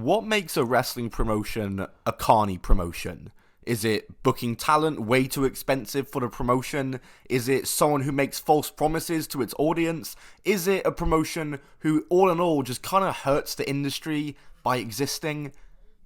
What makes a wrestling promotion a carny promotion? Is it booking talent way too expensive for the promotion? Is it someone who makes false promises to its audience? Is it a promotion who, all in all, just kind of hurts the industry by existing?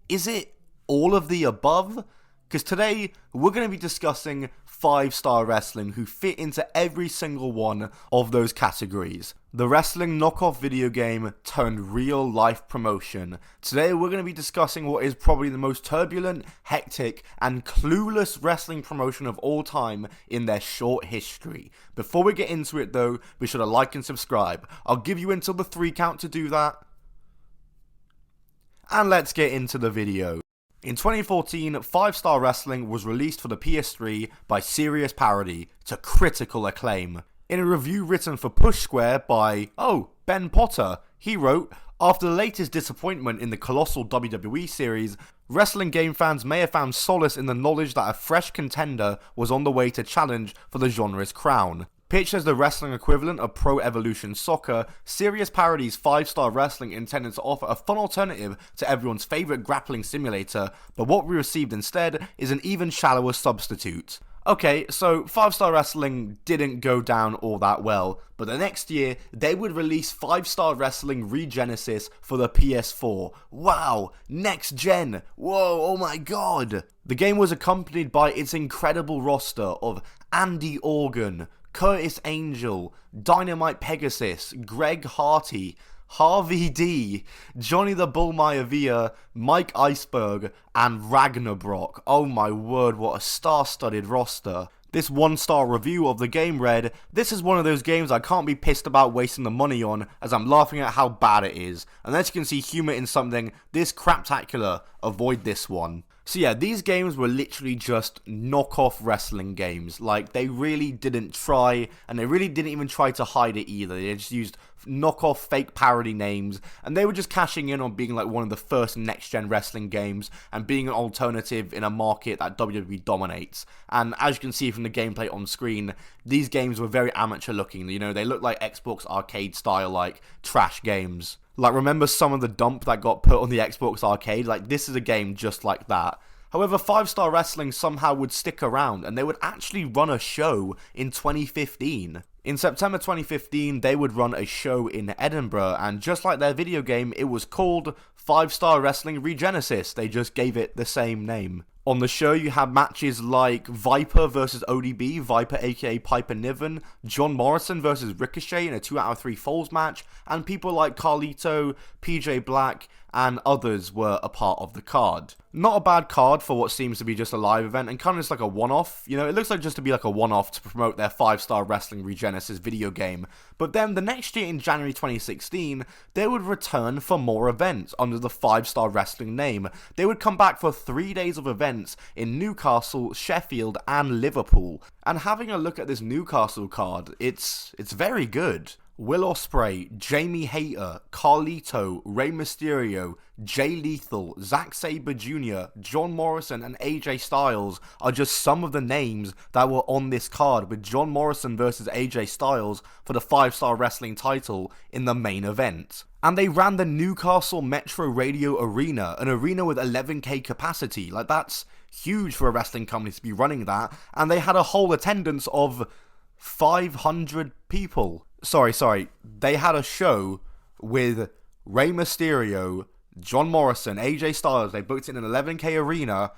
Is it all of the above? Because today, we're going to be discussing 5-star wrestling who fit into every single one of those categories. The wrestling knockoff video game turned real life promotion. Today we're going to be discussing what is probably the most turbulent, hectic, and clueless wrestling promotion of all time in their short history. Before we get into it though, be sure to like and subscribe. I'll give you until the 3 count to do that. And let's get into the video. In 2014, 5-Star Wrestling was released for the PS3 by Serious Parody to critical acclaim. In a review written for Push Square by, Ben Potter, he wrote, "After the latest disappointment in the colossal WWE series, wrestling game fans may have found solace in the knowledge that a fresh contender was on the way to challenge for the genre's crown. Pitched as the wrestling equivalent of Pro Evolution Soccer, Serious Parody's 5-Star Wrestling intended to offer a fun alternative to everyone's favourite grappling simulator, but what we received instead is an even shallower substitute." Okay, so 5-Star Wrestling didn't go down all that well, but the next year, they would release 5-Star Wrestling Regenesis for the PS4. Wow, next gen, whoa, oh my god. The game was accompanied by its incredible roster of Andy Organ, Curtis Angel, Dynamite Pegasus, Greg Harty, Harvey D, Johnny the Bull Maivia, Mike Iceberg, and Ragnarok. Oh my word, what a star-studded roster. This 1-star review of the game read, "This is one of those games I can't be pissed about wasting the money on, as I'm laughing at how bad it is. Unless you can see humour in something this craptacular, avoid this one." So yeah, these games were literally just knockoff wrestling games. Like, they really didn't try, and they really didn't even try to hide it either. They just used knockoff fake parody names, and they were just cashing in on being like one of the first next-gen wrestling games, and being an alternative in a market that WWE dominates. And as you can see from the gameplay on screen, these games were very amateur looking. You know, they look like Xbox arcade style, like, trash games. Like, remember some of the dump that got put on the Xbox Arcade? Like, this is a game just like that. However, 5-Star Wrestling somehow would stick around, and they would actually run a show in 2015. In September 2015, they would run a show in Edinburgh, and just like their video game, it was called 5-Star Wrestling Regenesis. They just gave it the same name. On the show, you have matches like Viper versus ODB, Viper aka Piper Niven, John Morrison versus Ricochet in a 2 out of 3 falls match, and people like Carlito, PJ Black, and others were a part of the card. Not a bad card for what seems to be just a live event, and kind of just like a one-off. You know, it looks like just to be like a one-off to promote their 5-Star Wrestling Regenesis video game. But then the next year in January 2016, they would return for more events under the 5-Star Wrestling name. They would come back for 3 days of events in Newcastle, Sheffield, and Liverpool. And having a look at this Newcastle card, it's very good. Will Ospreay, Jamie Hayter, Carlito, Rey Mysterio, Jay Lethal, Zack Sabre Jr., John Morrison, and AJ Styles are just some of the names that were on this card, with John Morrison versus AJ Styles for the 5-Star Wrestling title in the main event. And they ran the Newcastle Metro Radio Arena, an arena with 11k capacity. Like, that's huge for a wrestling company to be running that, and they had a whole attendance of 500 people. Sorry, they had a show with Rey Mysterio, John Morrison, AJ Styles. They booked it in an 11k arena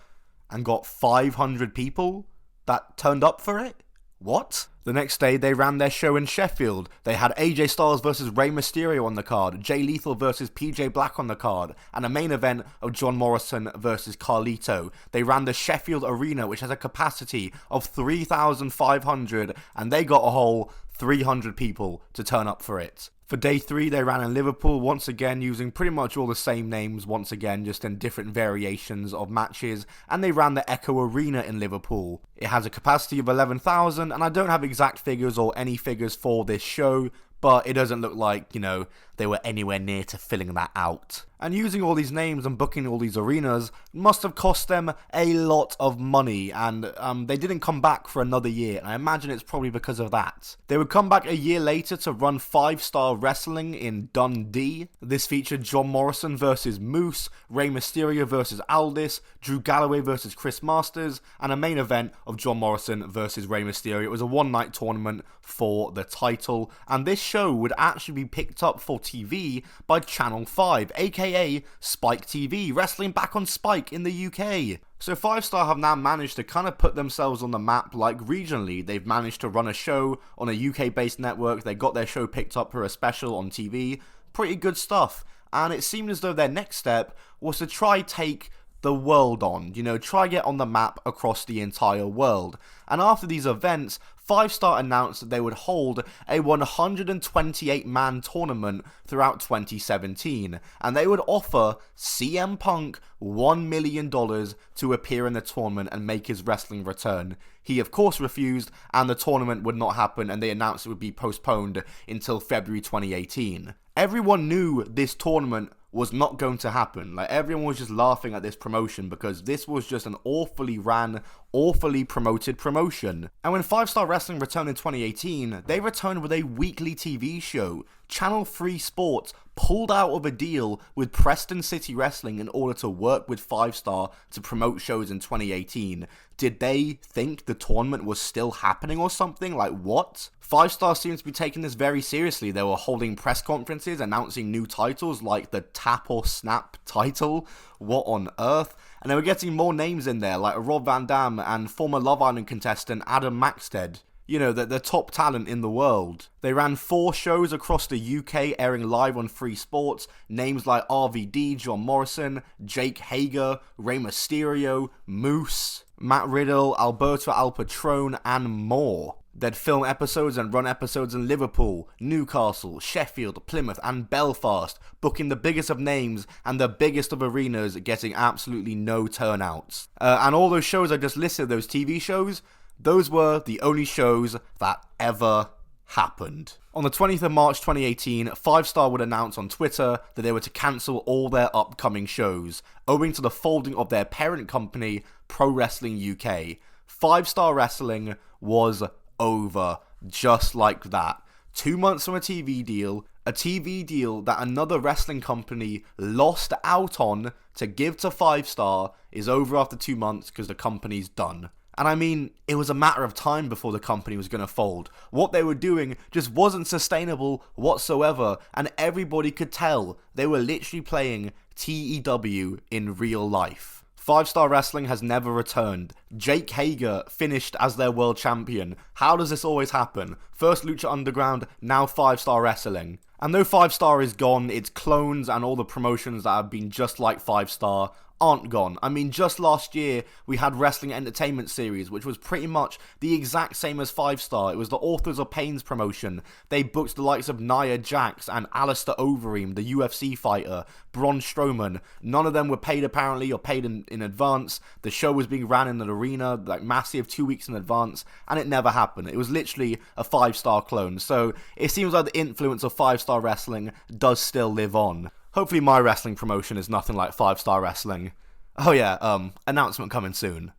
and got 500 people that turned up for it? What? The next day, they ran their show in Sheffield. They had AJ Styles versus Rey Mysterio on the card, Jay Lethal versus PJ Black on the card, and a main event of John Morrison versus Carlito. They ran the Sheffield Arena, which has a capacity of 3,500, and they got a whole 300 people to turn up for it. For day 3, they ran in Liverpool, once again using pretty much all the same names, once again just in different variations of matches, and they ran the Echo Arena in Liverpool. It has a capacity of 11,000, and I don't have exact figures or any figures for this show, but it doesn't look like, you know, they were anywhere near to filling that out. And using all these names and booking all these arenas must have cost them a lot of money, and they didn't come back for another year. I imagine it's probably because of that. They would come back a year later to run 5-Star Wrestling in Dundee. This featured John Morrison versus Moose, Rey Mysterio versus Aldis, Drew Galloway versus Chris Masters, and a main event of John Morrison versus Rey Mysterio. It was a one-night tournament for the title, and this show would actually be picked up for TV by Channel 5, aka Spike TV, wrestling back on Spike in the UK. So 5-Star have now managed to kind of put themselves on the map like regionally. They've managed to run a show on a UK based network, they got their show picked up for a special on TV, pretty good stuff. And it seemed as though their next step was to try take the world on, try get on the map across the entire world. And after these events, 5-Star announced that they would hold a 128-man tournament throughout 2017, and they would offer CM Punk $1 million to appear in the tournament and make his wrestling return. He of course refused, and the tournament would not happen, and they announced it would be postponed until February 2018. Everyone knew this tournament was not going to happen. Like, everyone was just laughing at this promotion because this was just an awfully ran, awfully promoted promotion. And when 5-Star Wrestling returned in 2018, they returned with a weekly TV show. Channel 3 Sports pulled out of a deal with Preston City Wrestling in order to work with 5-Star to promote shows in 2018. Did they think the tournament was still happening or something? Like, what? 5-Star seems to be taking this very seriously. They were holding press conferences announcing new titles like the Tap or Snap title. What on earth? And they were getting more names in there like Rob Van Dam and former Love Island contestant Adam Maxted. The top talent in the world. They ran 4 shows across the UK airing live on Free Sports. Names like RVD, John Morrison, Jake Hager, Rey Mysterio, Moose, Matt Riddle, Alberto Al Patron, and more. They'd film episodes and run episodes in Liverpool, Newcastle, Sheffield, Plymouth, and Belfast, booking the biggest of names and the biggest of arenas, getting absolutely no turnouts. And all those shows I just listed, those TV shows, those were the only shows that ever happened. On the 20th of March 2018, 5-Star would announce on Twitter that they were to cancel all their upcoming shows, owing to the folding of their parent company, Pro Wrestling UK. 5-Star Wrestling was over, just like that. 2 months from a TV deal that another wrestling company lost out on to give to 5-Star is over after 2 months because the company's done. And I mean, it was a matter of time before the company was going to fold. What they were doing just wasn't sustainable whatsoever, and everybody could tell they were literally playing TEW in real life. 5-Star Wrestling has never returned. Jake Hager finished as their world champion. How does this always happen? First Lucha Underground, now 5-Star Wrestling. And though 5-Star is gone, its clones and all the promotions that have been just like 5-Star aren't gone. I mean, just last year, we had Wrestling Entertainment Series, which was pretty much the exact same as 5-Star. It was the Authors of Pain's promotion. They booked the likes of Nia Jax and Alistair Overeem, the UFC fighter, Braun Strowman. None of them were paid apparently, or paid in advance. The show was being ran in an arena, like massive, 2 weeks in advance, and it never happened. It was literally a 5-Star clone. So it seems like the influence of 5-Star Wrestling does still live on. Hopefully my wrestling promotion is nothing like 5-Star Wrestling. Oh yeah, announcement coming soon.